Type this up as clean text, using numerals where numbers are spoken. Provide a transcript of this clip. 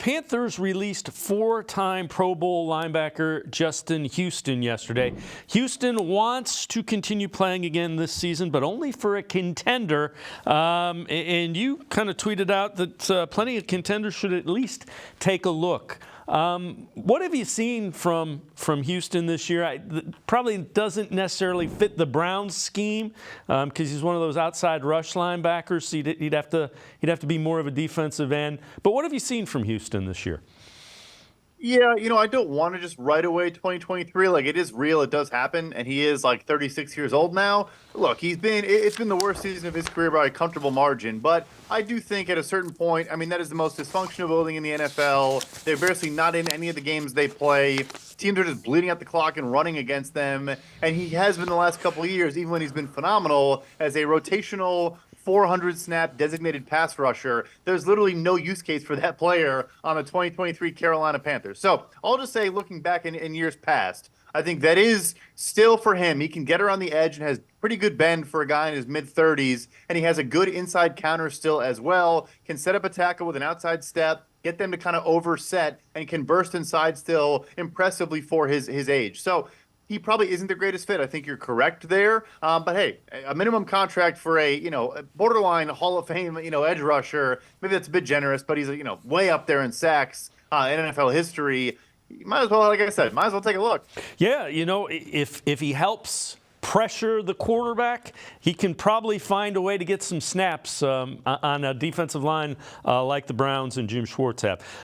Panthers released four-time Pro Bowl linebacker Justin Houston yesterday. Houston wants to continue playing again this season, but only for a contender. And you kind of tweeted out that plenty of contenders should at least take a look. What have you seen from Houston this year? Probably doesn't necessarily fit the Browns scheme because he's one of those outside rush linebackers. So he'd have to be more of a defensive end. But what have you seen from Houston this year? Yeah, I don't want to just right away 2023. Like, it is real, it does happen, and he is like 36 years old now. Look, it's been the worst season of his career by a comfortable margin, but I do think at a certain point, I mean, that is the most dysfunctional building in the NFL. They're basically not in any of the games they play. Teams are just bleeding out the clock and running against them, and he has been the last couple of years, even when he's been phenomenal, as a rotational 400-snap designated pass rusher. There's literally no use case for that player on the 2023 Carolina Panthers. So I'll just say, looking back in years past, I think that is still for him. He can get around the edge and has pretty good bend for a guy in his mid-30s, and he has a good inside counter still as well. Can set up a tackle with an outside step, get them to kind of overset, and can burst inside still impressively for his age. So he probably isn't the greatest fit. I think you're correct there. But hey, a minimum contract for a borderline Hall of Fame edge rusher, maybe that's a bit generous, but he's way up there in sacks in NFL history. You might as well, like I said, take a look. Yeah, if he helps pressure the quarterback, he can probably find a way to get some snaps on a defensive line like the Browns and Jim Schwartz have.